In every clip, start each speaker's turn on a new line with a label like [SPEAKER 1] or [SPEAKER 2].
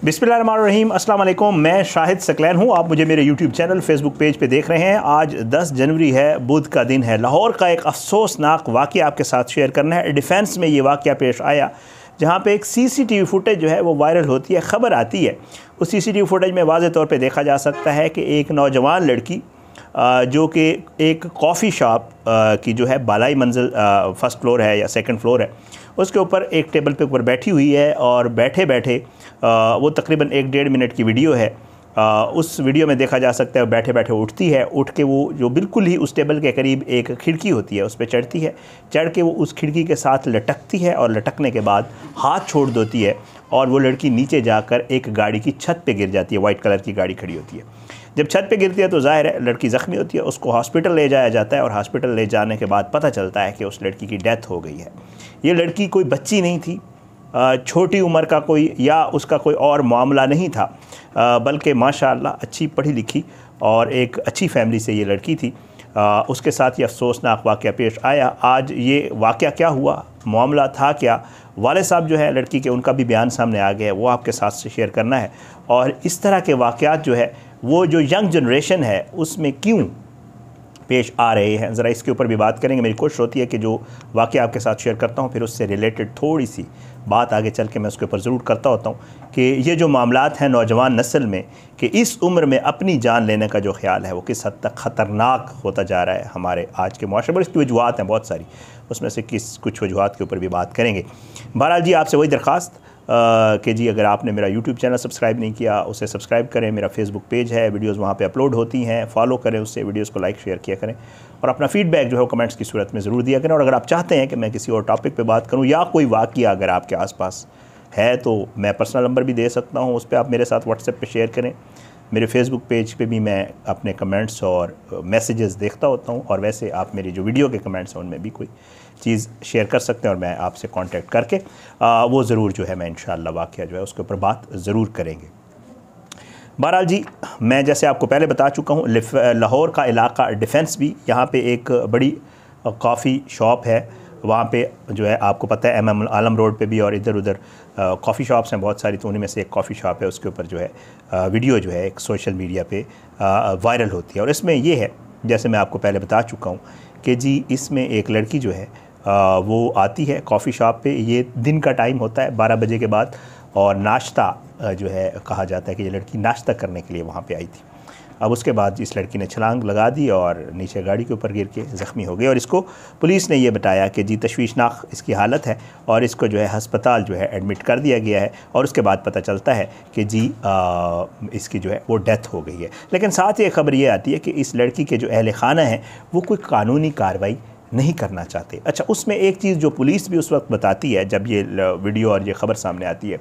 [SPEAKER 1] बिस्मिल्लाहिर्रहमानिर्रहीम, अस्सलाम वालेकुम। मैं शाहिद सकलैन हूँ। आप मुझे मेरे यूट्यूब चैनल फेसबुक पेज पे देख रहे हैं। आज 10 जनवरी है, बुध का दिन है। लाहौर का एक अफसोसनाक वाक़या आपके साथ शेयर करना है। डिफेंस में ये वाक़या पेश आया जहाँ पे एक सीसीटीवी फुटेज जो है वो वायरल होती है, ख़बर आती है। उस सीसीटीवी फुटेज में वाज़े तौर पे देखा जा सकता है कि एक नौजवान लड़की जो कि एक कॉफ़ी शॉप की जो है बालाई मंजिल फर्स्ट फ्लोर है या सेकंड फ्लोर है, उसके ऊपर एक टेबल पे ऊपर बैठी हुई है और बैठे बैठे वो तकरीबन 1-1.5 मिनट की वीडियो है। उस वीडियो में देखा जा सकता है बैठे बैठे उठती है, उठ के वो जो बिल्कुल ही उस टेबल के करीब एक खिड़की होती है उस पर चढ़ती है, चढ़ के वो उस खिड़की के साथ लटकती है और लटकने के बाद हाथ छोड़ देती है और वो लड़की नीचे जाकर एक गाड़ी की छत पे गिर जाती है। वाइट कलर की गाड़ी खड़ी होती है। जब छत पे गिरती है तो ज़ाहिर है लड़की ज़ख्मी होती है, उसको हॉस्पिटल ले जाया जाता है और हॉस्पिटल ले जाने के बाद पता चलता है कि उस लड़की की डेथ हो गई है। ये लड़की कोई बच्ची नहीं थी, छोटी उम्र का कोई या उसका कोई और मामला नहीं था, बल्कि माशाअल्लाह अच्छी पढ़ी लिखी और एक अच्छी फैमिली से ये लड़की थी। उसके साथ ये अफसोसनाक वाक़या पेश आया। आज ये वाक़या क्या हुआ, मामला था क्या, वाले साहब जो है लड़की के, उनका भी बयान सामने आ गया है, वो आपके साथ से शेयर करना है। और इस तरह के वाक़यात जो है वो जो यंग जनरेशन है उसमें क्यों पेश आ रहे हैं, ज़रा इसके ऊपर भी बात करेंगे। मेरी कोशिश होती है कि जो वाक़या आपके साथ शेयर करता हूँ फिर उससे रिलेटेड थोड़ी सी बात आगे चल के मैं उसके ऊपर ज़रूर करता होता हूँ कि ये जो मामलात हैं नौजवान नस्ल में कि इस उम्र में अपनी जान लेने का जो ख़्याल है वो किस हद तक ख़तरनाक होता जा रहा है हमारे आज के मुआशरे में। इसकी वजूहत हैं बहुत सारी, उसमें से कुछ वजूहत के ऊपर भी बात करेंगे। बहरहाल जी, आपसे वही दरख्वास्त कि जी अगर आपने मेरा यूट्यूब चैनल सब्सक्राइब नहीं किया उसे सब्सक्राइब करें। मेरा फेसबुक पेज है, वीडियोस वहाँ पे अपलोड होती हैं, फॉलो करें उससे, वीडियोस को लाइक शेयर किया करें और अपना फीडबैक जो है कमेंट्स की सूरत में ज़रूर दिया करें। और अगर आप चाहते हैं कि मैं किसी और टॉपिक पे बात करूँ या कोई वाक़या अगर आपके आसपास है तो मैं पर्सनल नंबर भी दे सकता हूँ, उस पर आप मेरे साथ व्हाट्सएप पर शेयर करें। मेरे फेसबुक पेज पे भी मैं अपने कमेंट्स और मैसेजेस देखता होता हूँ और वैसे आप मेरी जो वीडियो के कमेंट्स हैं उनमें भी कोई चीज़ शेयर कर सकते हैं और मैं आपसे कांटेक्ट करके वो ज़रूर जो है मैं इंशाअल्लाह वाक़या जो है उसके ऊपर बात ज़रूर करेंगे। बहरहाल जी, मैं जैसे आपको पहले बता चुका हूँ, लाहौर का इलाका डिफेंस भी, यहाँ पे एक बड़ी कॉफ़ी शॉप है। वहाँ पे जो है आपको पता है MM आलम रोड पे भी और इधर उधर कॉफ़ी शॉप्स हैं बहुत सारी, तो उन्हीं में से एक कॉफ़ी शॉप है, उसके ऊपर जो है वीडियो जो है एक सोशल मीडिया पे वायरल होती है। और इसमें ये है, जैसे मैं आपको पहले बता चुका हूँ कि जी इसमें एक लड़की जो है वो आती है कॉफ़ी शॉप पे। ये दिन का टाइम होता है 12 बजे के बाद और नाश्ता जो है कहा जाता है कि ये लड़की नाश्ता करने के लिए वहाँ पे आई थी। अब उसके बाद इस लड़की ने छलांग लगा दी और नीचे गाड़ी के ऊपर गिर के ज़ख्मी हो गई और इसको पुलिस ने ये बताया कि जी तशवीशनाक इसकी हालत है और इसको जो है हस्पताल जो है एडमिट कर दिया गया है। और उसके बाद पता चलता है कि जी इसकी जो है वो डेथ हो गई है। लेकिन साथ ही खबर ये आती है कि इस लड़की के जो अहल खाना हैं वो कोई कानूनी कार्रवाई नहीं करना चाहते। अच्छा, उसमें एक चीज़ जो पुलिस भी उस वक्त बताती है जब ये वीडियो और ये ख़बर सामने आती है,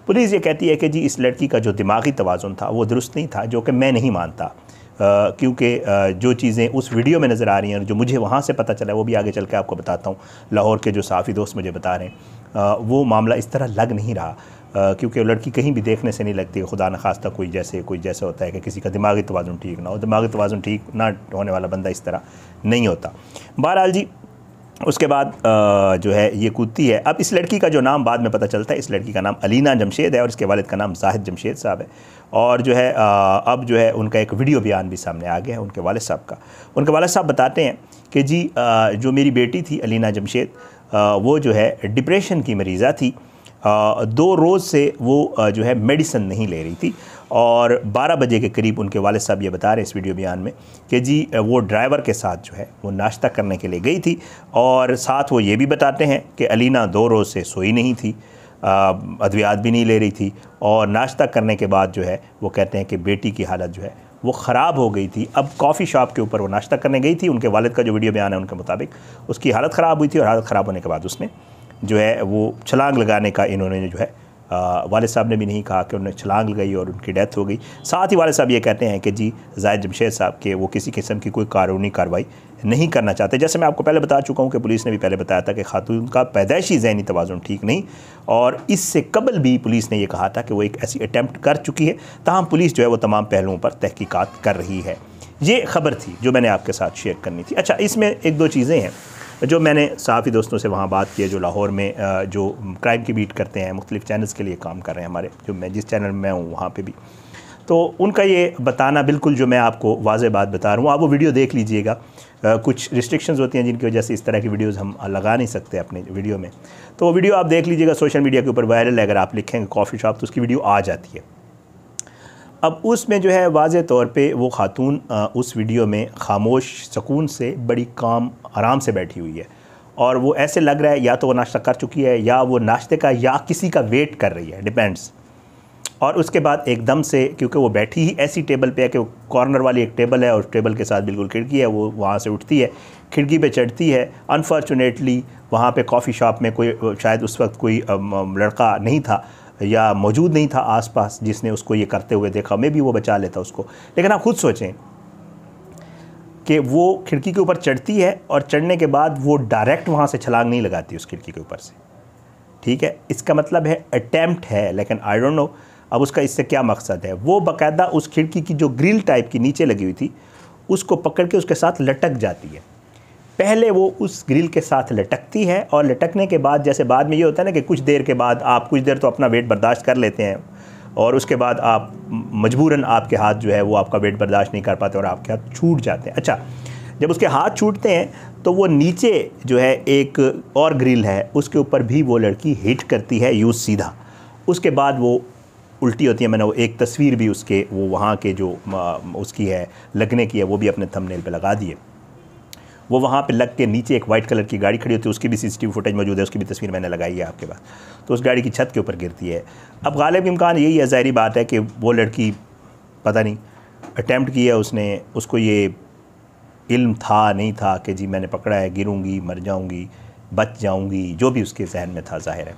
[SPEAKER 1] पुलिस ये कहती है कि जी इस लड़की का जो दिमागी तवाज़ुन था वो दुरुस्त नहीं था, जो कि मैं नहीं मानता, क्योंकि जो चीज़ें उस वीडियो में नज़र आ रही हैं और जो मुझे वहाँ से पता चला वो भी आगे चल के आपको बताता हूँ। लाहौर के जो साफ़ी दोस्त मुझे बता रहे हैं वो मामला इस तरह लग नहीं रहा, क्योंकि वो लड़की कहीं भी देखने से नहीं लगती। खुदा न खास्ता कोई जैसे होता है कि किसी का दिमागी तवाज़ुन ठीक ना हो, दिमागी तवाज़ुन ठीक ना होने वाला बंदा इस तरह नहीं होता। बहरहाल जी, उसके बाद जो है ये कूदती है। अब इस लड़की का जो नाम बाद में पता चलता है, इस लड़की का नाम अलीना जमशेद है और इसके वालिद का नाम जाहिद जमशेद साहब है। और जो है अब जो है उनका एक वीडियो बयान भी सामने आ गया है उनके वालिद साहब का। उनके वालिद साहब बताते हैं कि जी जो मेरी बेटी थी अलीना जमशेद, वो जो है डिप्रेशन की मरीज़ा थी। 2 रोज़ से वो जो है मेडिसिन नहीं ले रही थी और 12 बजे के करीब उनके वालिद साहब ये बता रहे हैं इस वीडियो बयान में कि जी वो ड्राइवर के साथ जो है वो नाश्ता करने के लिए गई थी। और साथ वो ये भी बताते हैं कि अलीना 2 रोज़ से सोई नहीं थी, अद्वियात भी नहीं ले रही थी और नाश्ता करने के बाद जो है वो कहते हैं कि बेटी की हालत जो है वो ख़राब हो गई थी। अब कॉफ़ी शॉप के ऊपर वो नाश्ता करने गई थी, उनके वालिद का जो वीडियो बयान है उनके मुताबिक उसकी हालत ख़राब हुई थी और हालत ख़राब होने के बाद उसने जो है वो छलांग लगाने का, इन्होंने जो है वालिद साहब ने भी नहीं कहा कि उन्होंने छलांग लगाई और उनकी डेथ हो गई। साथ ही वालिद साहब ये कहते हैं कि जी जाहिद जमशेद साहब के वो किसी किस्म की कोई कानूनी कार्रवाई नहीं करना चाहते। जैसे मैं आपको पहले बता चुका हूँ कि पुलिस ने भी पहले बताया था कि खातून का पैदाइशी ज़हनी तवाज़ुन ठीक नहीं, और इससे कबल भी पुलिस ने यह कहा था कि वो एक ऐसी अटैम्प्ट कर चुकी है। ताहम पुलिस जो है वो तमाम पहलुओं पर तहकीकात कर रही है। ये ख़बर थी जो मैंने आपके साथ शेयर करनी थी। अच्छा, इसमें 1-2 चीज़ें हैं जो मैंने सहाफ़ी दोस्तों से वहाँ बात की है, जो लाहौर में जो क्राइम की बीट करते हैं, मुख्तलिफ़ चैनल्स के लिए काम कर रहे हैं हमारे, जो मैं जिस चैनल में मैं हूँ वहाँ पे भी, तो उनका ये बताना बिल्कुल जो मैं आपको वाज़ेह बात बता रहा हूँ, आप वो वीडियो देख लीजिएगा। कुछ रिस्ट्रिक्शंस होती हैं जिनकी वजह से इस तरह की वीडियोज़ हम लगा नहीं सकते अपने वीडियो में, तो वो वीडियो आप देख लीजिएगा। सोशल मीडिया के ऊपर वायरल है, अगर आप लिखेंगे कॉफ़ी शॉप तो उसकी वीडियो आ जाती है। अब उसमें जो है वाज़े तौर पे वो खातून उस वीडियो में खामोश सुकून से बड़ी काम आराम से बैठी हुई है, और वो ऐसे लग रहा है या तो वो नाश्ता कर चुकी है या वो नाश्ते का या किसी का वेट कर रही है, डिपेंड्स। और उसके बाद एकदम से, क्योंकि वो बैठी ही ऐसी टेबल पे है कि कॉर्नर वाली एक टेबल है और टेबल के साथ बिल्कुल खिड़की है, वो वहाँ से उठती है, खिड़की पे चढ़ती है। अनफॉर्चुनेटली वहाँ पे कॉफ़ी शॉप में कोई, शायद उस वक्त कोई लड़का नहीं था या मौजूद नहीं था आसपास जिसने उसको ये करते हुए देखा, मे भी वो बचा लेता उसको। लेकिन आप खुद सोचें कि वो खिड़की के ऊपर चढ़ती है और चढ़ने के बाद वो डायरेक्ट वहाँ से छलांग नहीं लगाती उस खिड़की के ऊपर से, ठीक है। इसका मतलब है अटैम्प्ट है, लेकिन आई डोंट नो अब उसका इससे क्या मकसद है। वो बाकायदा उस खिड़की की जो ग्रिल टाइप की नीचे लगी हुई थी उसको पकड़ के उसके साथ लटक जाती है। पहले वो उस ग्रिल के साथ लटकती है, और लटकने के बाद, जैसे बाद में ये होता है ना कि कुछ देर के बाद आप कुछ देर तो अपना वेट बर्दाश्त कर लेते हैं, और उसके बाद आप मजबूरन आपके हाथ जो है वो आपका वेट बर्दाश्त नहीं कर पाते और आपके हाथ छूट जाते हैं। अच्छा, जब उसके हाथ छूटते हैं तो वो नीचे जो है एक और ग्रिल है उसके ऊपर भी वो लड़की हिट करती है यूँ सीधा, उसके बाद वो उल्टी होती है। मैंने वो एक तस्वीर भी उसके वो वहाँ के जो उसकी है लगने की है वो भी अपने थंबनेल पे लगा दी है। वो वहाँ पे लग के नीचे एक वाइट कलर की गाड़ी खड़ी होती है, उसकी भी सीसीटीवी फुटेज मौजूद है, उसकी भी तस्वीर मैंने लगाई है आपके पास। तो उस गाड़ी की छत के ऊपर गिरती है। अब गालिब इम्कान यही है, ज़ाहिरी बात है कि वो लड़की पता नहीं अटैम्प्ट किया उसने, उसको ये इल्म था नहीं था कि जी मैंने पकड़ा है, गिरूँगी, मर जाऊँगी, बच जाऊँगी, जो भी उसके जहन में था ज़ाहिर है।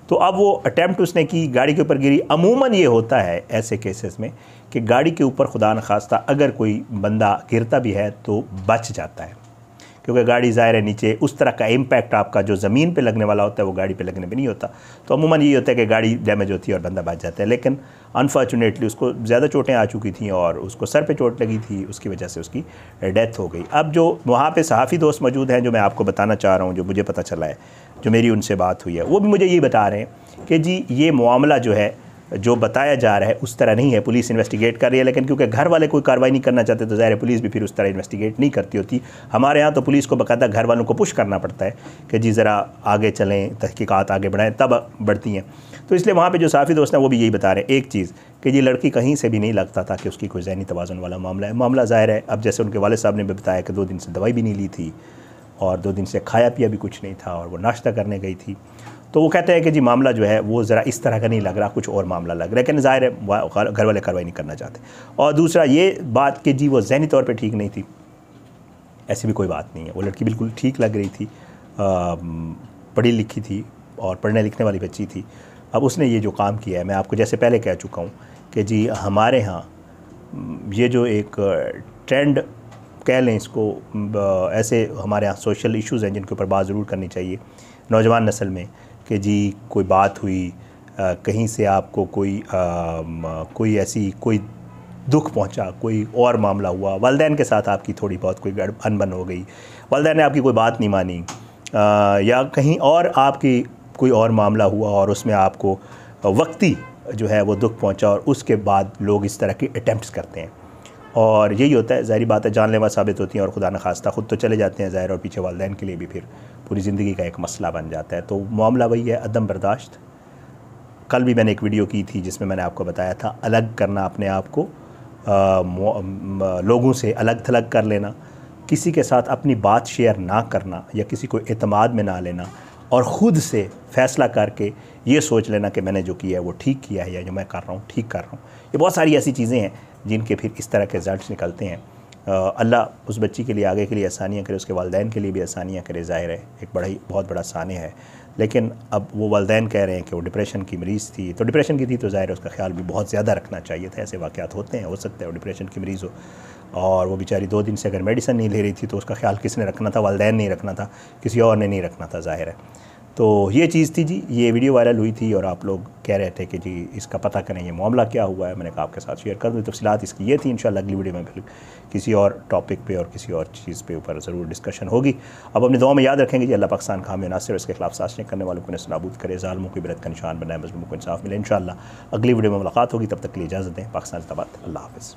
[SPEAKER 1] तो अब वो अटैम्प्ट उसने की, गाड़ी के ऊपर गिरी। अमूमन ये होता है ऐसे केसेस में कि गाड़ी के ऊपर खुदा न खास्ता अगर कोई बंदा गिरता भी है तो बच जाता है, क्योंकि गाड़ी ज़ाहिर है नीचे उस तरह का इम्पैक्ट आपका जो ज़मीन पे लगने वाला होता है वो गाड़ी पे लगने पे नहीं होता। तो अमूमन ये होता है कि गाड़ी डैमेज होती है और बंदा बच जाता है। लेकिन अनफॉर्चुनेटली उसको ज़्यादा चोटें आ चुकी थी और उसको सर पे चोट लगी थी, उसकी वजह से उसकी डेथ हो गई। अब जो वहाँ पे सहाफ़ी दोस्त मौजूद हैं, जो मैं आपको बताना चाह रहा हूँ, जो मुझे पता चला है, जो मेरी उनसे बात हुई है, वो भी मुझे ये बता रहे हैं कि जी ये मामला जो है जो बताया जा रहा है उस तरह नहीं है। पुलिस इन्वेस्टिगेट कर रही है, लेकिन क्योंकि घर वाले कोई कार्रवाई नहीं करना चाहते तो ज़ाहिर है पुलिस भी फिर उस तरह इन्वेस्टिगेट नहीं करती होती। हमारे यहाँ तो पुलिस को बाकायदा घर वालों को पुश करना पड़ता है कि जी ज़रा आगे चलें, तहकीकात आगे बढ़ाएं, तब बढ़ती हैं। तो इसलिए वहाँ पे जो सहाफ़ी दोस्त हैं वो भी यही बता रहे हैं एक चीज़ कि ये लड़की कहीं से भी नहीं लगता था कि उसकी कोई ज़हनी तवाज़ुन वाला मामला है। मामला ज़ाहिर है, अब जैसे उनके वालिद साहब ने भी बताया कि 2 दिन से दवाई भी नहीं ली थी और 2 दिन से खाया पिया भी कुछ नहीं था और वो नाश्ता करने गई थी। तो वो कहते हैं कि जी मामला जो है वो ज़रा इस तरह का नहीं लग रहा, कुछ और मामला लग रहा है। लेकिन ज़ाहिर है घर वाले कार्रवाई नहीं करना चाहते। और दूसरा ये बात कि जी वो ज़हनी तौर पे ठीक नहीं थी, ऐसी भी कोई बात नहीं है। वो लड़की बिल्कुल ठीक लग रही थी, पढ़ी लिखी थी और पढ़ने लिखने वाली बच्ची थी। अब उसने ये जो काम किया है, मैं आपको जैसे पहले कह चुका हूँ कि जी हमारे यहाँ ये जो एक ट्रेंड कह लें इसको, ऐसे हमारे यहाँ सोशल इश्यूज़ हैं जिनके ऊपर बात ज़रूर करनी चाहिए नौजवान नस्ल में कि जी कोई बात हुई, कहीं से आपको कोई ऐसी कोई दुख पहुंचा, कोई और मामला हुआ, वालिदैन के साथ आपकी थोड़ी बहुत कोई अनबन हो गई, वालिदैन ने आपकी कोई बात नहीं मानी, या कहीं और आपकी कोई और मामला हुआ और उसमें आपको वक्ती जो है वो दुख पहुंचा, और उसके बाद लोग इस तरह की अटैम्प्ट्स करते हैं। और यही होता है, ज़ाहिर बात है, जानलेवा साबित होती हैं और खुदा न खास्ता ख़ुद तो चले जाते हैं ज़ाहिर, और पीछे वालिदैन के लिए भी फिर पूरी ज़िंदगी का एक मसला बन जाता है। तो मामला वही है, अदम बर्दाश्त। कल भी मैंने एक वीडियो की थी जिसमें मैंने आपको बताया था अलग करना अपने आप को, लोगों से अलग थलग कर लेना, किसी के साथ अपनी बात शेयर ना करना या किसी को एतमाद में ना लेना, और ख़ुद से फ़ैसला करके ये सोच लेना कि मैंने जो किया है वो ठीक किया है या जो मैं कर रहा हूँ ठीक कर रहा हूँ। ये बहुत सारी ऐसी चीज़ें हैं जिनके फिर इस तरह के रिज़ल्ट्स निकलते हैं। अल्लाह उस बच्ची के लिए आगे के लिए आसानियाँ करे, उसके वालिदैन के लिए भी आसानियाँ करे। ज़ाहिर है एक बहुत बड़ा सानिया है, लेकिन अब वो वालिदैन कह रहे हैं कि वो डिप्रेशन की मरीज़ थी, तो डिप्रेशन की थी तो ज़ाहिर है उसका ख्याल भी बहुत ज़्यादा रखना चाहिए था। ऐसे वाक़यात होते हैं, हो सकता है वो डिप्रेशन की मरीज़ हो, और वो बेचारी 2 दिन से अगर मेडिसिन नहीं ले रही थी तो उसका ख्याल किसने रखना था? वालिदैन नहीं रखना था, किसी और ने नहीं रखना था ज़ाहिर है। तो ये चीज़ थी जी, ये वीडियो वायरल हुई थी और आप लोग कह रहे थे कि जी इसका पता करें ये मामला क्या हुआ है। मैंने कहा आपके साथ शेयर कर दूँ। तफसीलात इसकी ये थी। इंशाल्लाह अगली वीडियो में फिर किसी और टॉपिक पे और किसी और चीज़ पे ऊपर ज़रूर डिस्कशन होगी। अब अपनी दुआ में याद रखेंगे जी, अल्लाह पाकिस्तान का हामी नासिर, इसके खिलाफ साजिशें करने वालों को नाबूद करे, ज़ालिमों की बिरत का निशान बनाए, मज़लूमों को इंसाफ मिले। इंशाल्लाह अगली वीडियो में मुलाकात होगी। तब तक के लिए इजाज़त दें। पाकिस्तान ज़िंदाबाद। अल्लाह हाफ़िज़।